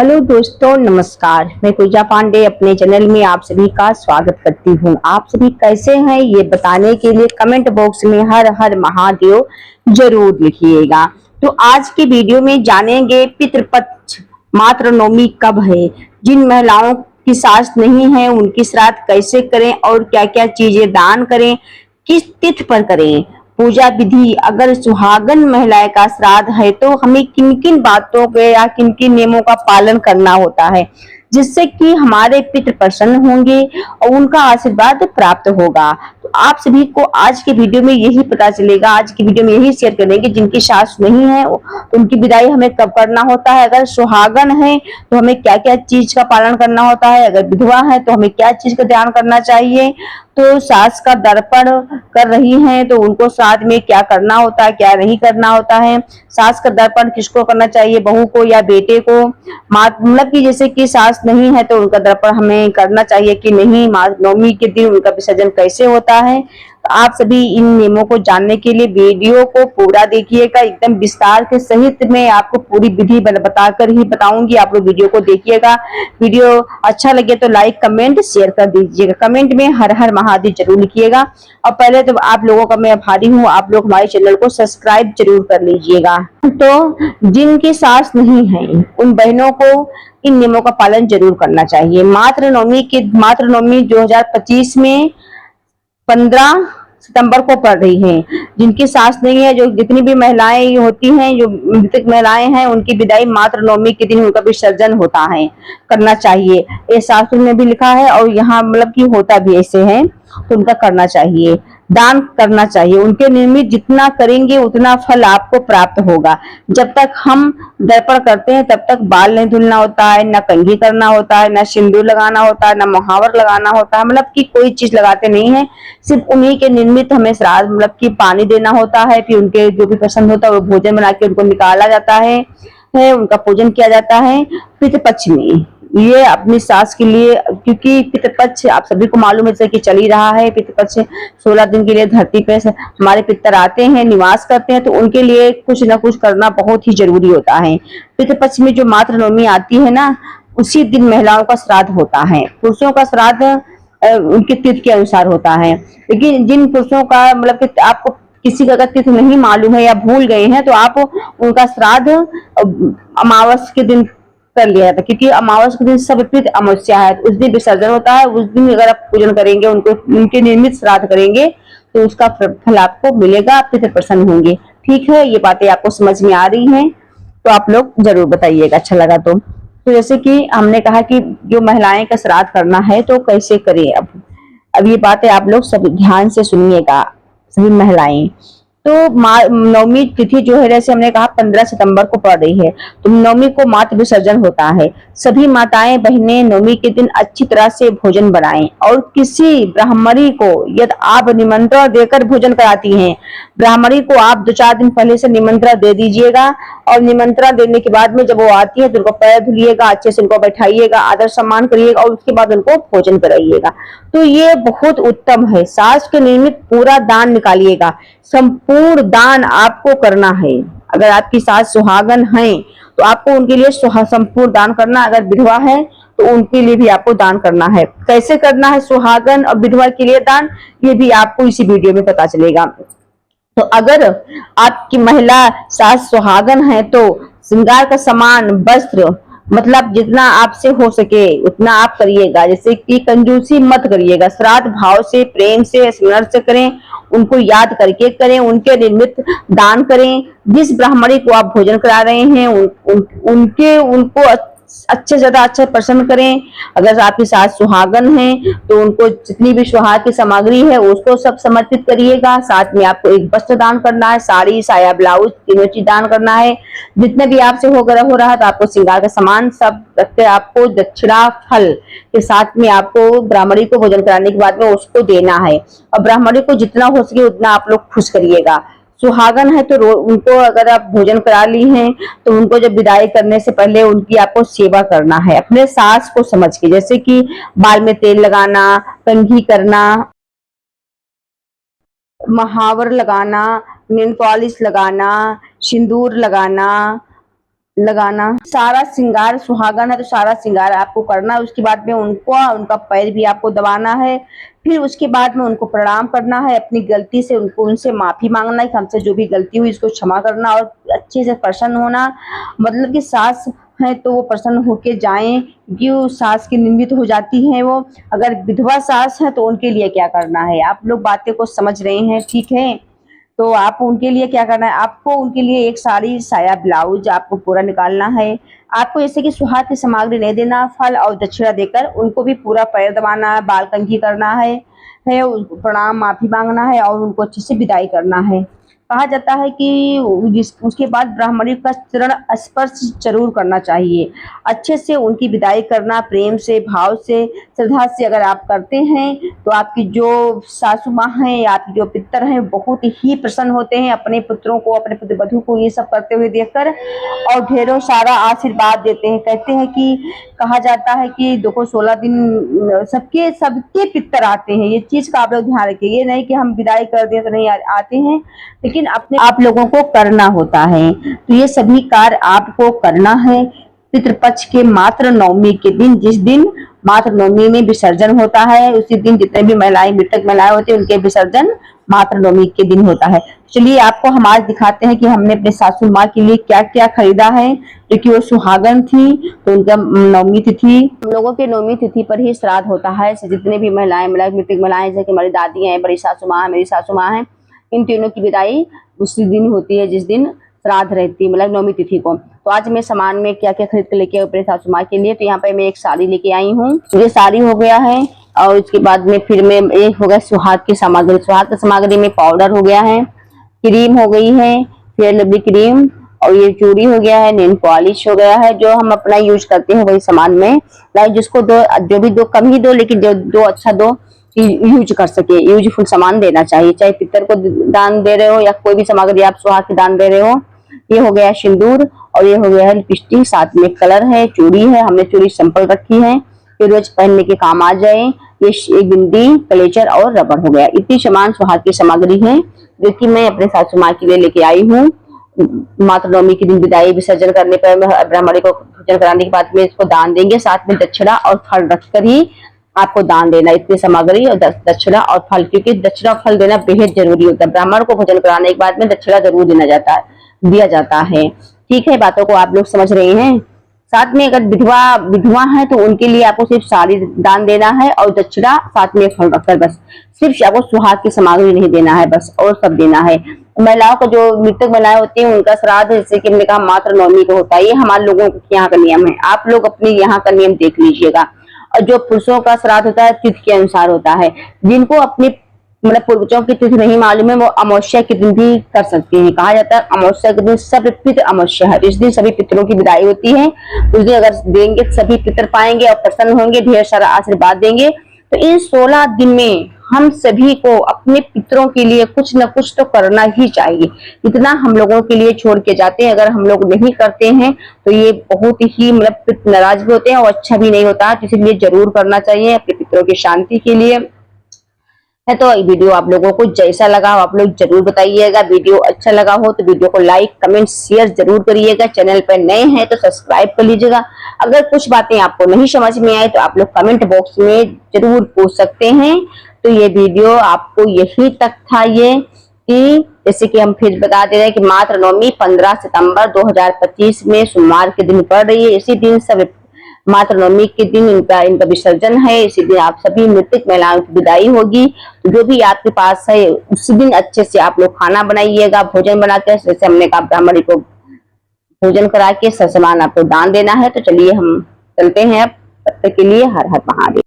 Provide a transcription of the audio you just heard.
Hello दोस्तों, नमस्कार। मैं पूजा पांडे अपने चैनल में आप सभी का स्वागत करती हूँ। आप सभी कैसे हैं ये बताने के लिए कमेंट बॉक्स में हर हर महादेव जरूर लिखिएगा। तो आज की वीडियो में जानेंगे पितृपक्ष मातृ नवमी कब है, जिन महिलाओं की सास नहीं है उनकी श्राद्ध कैसे करें और क्या क्या चीजें दान करें, किस तिथि पर करें पूजा विधि। अगर सुहागन महिला का श्राद्ध है तो हमें किन किन बातों के या किन किन नियमों का पालन करना होता है, जिससे कि हमारे पितृ प्रसन्न होंगे और उनका आशीर्वाद प्राप्त होगा। तो आप सभी को आज के वीडियो में यही पता चलेगा, आज की वीडियो में यही शेयर करेंगे। जिनकी सास नहीं है तो उनकी विदाई हमें कब करना होता है, अगर सुहागन है तो हमें क्या क्या चीज का पालन करना होता है, अगर विधवा है तो हमें क्या चीज का ध्यान करना चाहिए। तो सास का दर्पण कर रही हैं तो उनको साथ में क्या करना होता है, क्या नहीं करना होता है। सास का दर्पण किसको करना चाहिए, बहू को या बेटे को। मतलब कि जैसे कि सास नहीं है तो उनका दर्पण हमें करना चाहिए कि नहीं, नवमी के दिन उनका विसर्जन कैसे होता है। तो आप सभी इन नियमों को जानने के लिए वीडियो को पूरा देखिएगा, एकदम विस्तार के सहित मैं आपको पूरी विधि बताकर ही बताऊंगी। आप लोग वीडियो को देखिएगा। वीडियो अच्छा लगे तो लाइक कमेंट शेयर कर दीजिएगा। कमेंट में हर हर महादेव जरूर लिखिएगा। और पहले तो आप लोगों का मैं आभारी हूँ, आप लोग हमारे चैनल को सब्सक्राइब जरूर कर लीजिएगा। तो जिनकी सास नहीं है उन बहनों को इन नियमों का पालन जरूर करना चाहिए। मातृ नवमी 2025 में 15 सितंबर को पड़ रही है। जिनकी सास नहीं है, जो जितनी भी महिलाएं होती हैं, जो मृतक महिलाएं हैं, उनकी विदाई मातृ नवमी के दिन उनका विसर्जन होता है, करना चाहिए। ये शास्त्र में भी लिखा है और यहाँ मतलब कि होता भी ऐसे है, तो उनका करना चाहिए। दान करना चाहिए, उनके निमित्त जितना करेंगे उतना फल आपको प्राप्त होगा। जब तक हम दर्पण करते हैं तब तक बाल नहीं धुलना होता है, ना कंघी करना होता है, ना सिंदूर लगाना होता है, ना मुहावर लगाना होता है, मतलब कि कोई चीज लगाते नहीं है। सिर्फ उन्हीं के निमित्त हमें श्राद्ध मतलब कि पानी देना होता है। फिर उनके जो भी पसंद होता है वो भोजन बना के उनको निकाला जाता है, उनका पूजन किया जाता है। पितृपक्ष में ये अपनी सास के लिए, क्योंकि पितृपक्ष आप सभी को मालूम है कि चल ही रहा है। पितृपक्ष 16 दिन के लिए धरती पे हमारे पितर आते हैं, निवास करते हैं, तो उनके लिए कुछ ना कुछ करना बहुत ही जरूरी होता है। पितृपक्ष में जो मातृ नवमी आती है ना, उसी दिन महिलाओं का श्राद्ध होता है। पुरुषों का श्राद्ध उनकी तिथि के अनुसार होता है। लेकिन जिन पुरुषों का मतलब कि आपको किसी का अगर तिथि नहीं मालूम है या भूल गए हैं तो आप उनका श्राद्ध अमावस के दिन कर लिया जाता है, क्योंकि अमावस के दिन सबपित अमावस्या है, उस दिन विसर्जन होता है। उस दिन अगर आप पूजन करेंगे, उनको उनके नियमित श्राद्ध करेंगे तो उसका फल आपको मिलेगा, आप पितर प्रसन्न होंगे। ठीक है, ये बातें आपको समझ में आ रही हैं तो आप लोग जरूर बताइएगा, अच्छा लगा तो जैसे कि हमने कहा कि जो महिलाएं का श्राद्ध करना है तो कैसे करें। अब ये बातें आप लोग सब ध्यान से सुनिएगा, सभी महिलाएं। तो नवमी तिथि जो है, जैसे हमने कहा 15 सितंबर को पड़ रही है, तो नवमी को मातृ विसर्जन होता है। सभी माताएं बहनें नवमी के दिन अच्छी तरह से भोजन बनाएं और किसी ब्राह्मणी को यदि आप निमंत्रण देकर भोजन कराती हैं, ब्राह्मणी को आप 2-4 दिन पहले से निमंत्रण दे दीजिएगा। और निमंत्रण देने के बाद में जब वो आती है तो उनको पैर धुलिएगा, अच्छे से उनको बैठाइएगा, आदर सम्मान करिएगा और उसके बाद उनको भोजन कराइएगा। तो ये बहुत उत्तम है। सास के निमित्त पूरा दान निकालिएगा, संपूर्ण दान आपको करना है। अगर आपकी सास सुहागन है तो आपको उनके लिए संपूर्ण दान करना, अगर विधवा है तो उनके लिए भी आपको दान करना है। कैसे करना है सुहागन और विधवा के लिए दान, ये भी आपको इसी वीडियो में पता चलेगा। तो अगर आपकी महिला सास सुहागन है तो श्रृंगार का सामान, वस्त्र, मतलब जितना आपसे हो सके उतना आप करिएगा। जैसे कि कंजूसी मत करिएगा, श्राद्ध भाव से, प्रेम से, स्मरण से करें, उनको याद करके करें, उनके निमित्त दान करें। जिस ब्राह्मणी को आप भोजन करा रहे हैं उनको अच्छे ज्यादा अच्छा प्रसन्न करें। अगर आपकी सास सुहागन है तो उनको जितनी भी सुहाग की सामग्री है उसको सब समर्पित करिएगा। साथ में आपको एक वस्त्र दान करना है, साड़ी, साया, ब्लाउज, तीनों चीज दान करना है। जितने भी आपसे हो रहा है तो आपको श्रृंगार का सामान सब रखते, आपको दक्षिणा फल के साथ में आपको ब्राह्मणी को भोजन कराने के बाद में उसको देना है। और ब्राह्मणी को जितना हो सके उतना आप लोग खुश करिएगा। सुहागन है तो उनको अगर आप भोजन करा ली हैं तो उनको जब विदाई करने से पहले उनकी आपको सेवा करना है, अपने सास को समझ के। जैसे कि बाल में तेल लगाना, कंघी करना, महावर लगाना, नेल पॉलिश लगाना, सिंदूर लगाना, लगाना, सारा श्रृंगार, सुहागन है तो सारा श्रृंगार आपको करना है। उसके बाद में उनको उनका पैर भी आपको दबाना है, फिर उसके बाद में उनको प्रणाम करना है, अपनी गलती से उनको उनसे माफी मांगना है कि हमसे जो भी गलती हुई इसको क्षमा करना और अच्छे से प्रसन्न होना। मतलब कि सास है तो वो प्रसन्न होके जाएं, क्योंकि वो सास की निंदित हो जाती हैं वो। अगर विधवा सास है तो उनके लिए क्या करना है, आप लोग बातें को समझ रहे हैं, ठीक है। तो आप उनके लिए क्या करना है, आपको उनके लिए एक साड़ी, साया, ब्लाउज आपको पूरा निकालना है। आपको जैसे कि सुहाग की सामग्री नहीं देना, फल और दक्षिणा देकर उनको भी पूरा पैर दबाना है, बाल कंघी करना है, प्रणाम, माफी मांगना है और उनको अच्छे से विदाई करना है। कहा जाता है कि उसके बाद ब्राह्मणी का चरण स्पर्श जरूर करना चाहिए। अच्छे से उनकी विदाई करना, प्रेम से, भाव से, श्रद्धा से अगर आप करते हैं तो आपकी जो सासू माँ हैं या आपके जो पितर हैं बहुत ही प्रसन्न होते हैं अपने पुत्रों को, अपने पुत्र वधू को ये सब करते हुए देखकर, और ढेरों सारा आशीर्वाद देते हैं। कहते हैं कि कहा जाता है कि देखो 16 दिन सबके सबके पितर आते हैं, ये चीज का आप लोग ध्यान रखिए। ये नहीं कि हम विदाई कर दें तो नहीं आते हैं, लेकिन अपने आप लोगों को करना होता है। तो ये सभी कार्य आपको करना है। पितृपक्ष के मात्र नवमी के दिन, जिस दिन मात्र नवमी में विसर्जन होता है, उसी दिन जितने भी महिलाएं, मृतक महिलाएं होती है, उनके विसर्जन मात्र नवमी के दिन होता है। चलिए आपको हम आज दिखाते हैं कि हमने अपने सासू माँ के लिए क्या क्या खरीदा है, क्योंकि वो सुहागन थी तो उनका नवमी तिथि, हम लोगों के नवमी तिथि पर ही श्राद्ध होता है। जितने भी महिलाएं, मृतक महिलाएं, जैसे कि हमारी दादी हैं, बड़ी सासू माँ है, मेरी सासू माँ है, इन तीनों की विदाई उसी दिन होती है जिस दिन श्राद्ध रहती है, मतलब नवमी तिथि को। तो आज मैं सामान में क्या क्या खरीद के लेके आई अपने सासू माँ के लिए। तो यहाँ पे मैं एक साड़ी लेके आई हूँ, ये साड़ी हो गया है। और उसके बाद में फिर मैं एक हो गया सुहाग की सामग्री, सुहाग की सामग्री में पाउडर हो गया है, क्रीम हो गई है, फेयर लवली क्रीम, और ये चूड़ी हो गया है, नेल पॉलिश हो गया है, जो हम अपना यूज करते हैं वही सामान में। लाइक जिसको दो, जो भी दो कम ही दो, लेकिन जो दो अच्छा दो, यूज कर सके, यूजफुल सामान देना चाहिए। चाहे पितर को दान दे रहे हो या कोई भी सामग्री आप सुहाग की दान दे रहे हो। ये हो गया सिंदूर, और ये हो गया है लिपस्टिक, साथ में कलर है, चूड़ी है, हमने चूड़ी सिंपल रखी है कि रोज पहनने के काम आ जाए। ये एक बिंदी, कलेचर और रबड़ हो गया। इतनी सामान सुहाग की सामग्री है जो कि मैं अपने सासू माँ के लिए लेके आई हूँ। मात्र नवमी के दिन विदाई विसर्जन करने पर ब्राह्मणी को भोजन कराने के बाद में इसको दान देंगे, साथ में दक्षिणा और फल रखकर ही आपको दान देना। इतनी सामग्री और दक्षिणा और फल, क्योंकि दक्षिणा और फल देना बेहद जरूरी होता है। ब्राह्मण को भोजन कराने के बाद में दक्षिणा जरूर दिया जाता है। ठीक है, बातों को आप लोग समझ रहे हैं। साथ में अगर विधवा है तो उनके लिए आपको सिर्फ साड़ी दान देना है और दक्षिणा, साथ में फल रखकर, बस सिर्फ आपको सुहाग की सामग्री नहीं देना है, बस और सब देना है। महिलाओं का जो मृतक महिलाएं होती हैं उनका श्राद्ध जैसे कि हमने कहा मात्र नवमी को होता है। ये हमारे लोगों के यहाँ का नियम है, आप लोग अपने यहाँ का नियम देख लीजिएगा। और जो पुरुषों का श्राद्ध होता है तिथि के अनुसार होता है। जिनको अपने मतलब पूर्वजों की तिथि नहीं मालूम है वो अमावस्या के दिन भी कर सकते हैं। कहा जाता है अमावस्या के दिन सब पितृ अमावस्या है, इस दिन सभी पितरों की विदाई होती है। उस दिन अगर देंगे सभी पितर पाएंगे और प्रसन्न होंगे, ढेर सारा आशीर्वाद देंगे। तो इन 16 दिन में हम सभी को अपने पितरों के लिए कुछ न कुछ तो करना ही चाहिए। इतना हम लोगों के लिए छोड़ के जाते हैं, अगर हम लोग नहीं करते हैं तो ये बहुत ही मतलब नाराज भी होते हैं और अच्छा भी नहीं होता, इसलिए जरूर करना चाहिए अपने पितरों की शांति के लिए है। तो वीडियो आप लोगों को जैसा लगा आप लोग जरूर बताइएगा। वीडियो अच्छा लगा हो तो वीडियो को लाइक, कमेंट, शेयर जरूर करिएगा। चैनल पर नए हैं तो सब्सक्राइब कर लीजिएगा। अगर कुछ बातें आपको नहीं समझ में आए तो आप लोग कमेंट बॉक्स में जरूर पूछ सकते हैं। तो ये वीडियो आपको यही तक था, ये कि जैसे कि हम फिर बता दे रहे हैं कि मात्र नवमी 15 सितंबर 2025 में सोमवार के दिन पड़ रही है। इसी दिन सब मात्र नवमी के दिन इनका विसर्जन है। इसी दिन आप सभी मृतक महिलाओं की विदाई होगी। तो जो भी आपके पास है उसी दिन अच्छे से आप लोग खाना बनाइएगा, भोजन बनाकर, जैसे हमने कहा ब्राह्मणी को भोजन करा के सामान आपको दान देना है। तो चलिए हम चलते हैं अब, तब तक के लिए हर हर महादेव।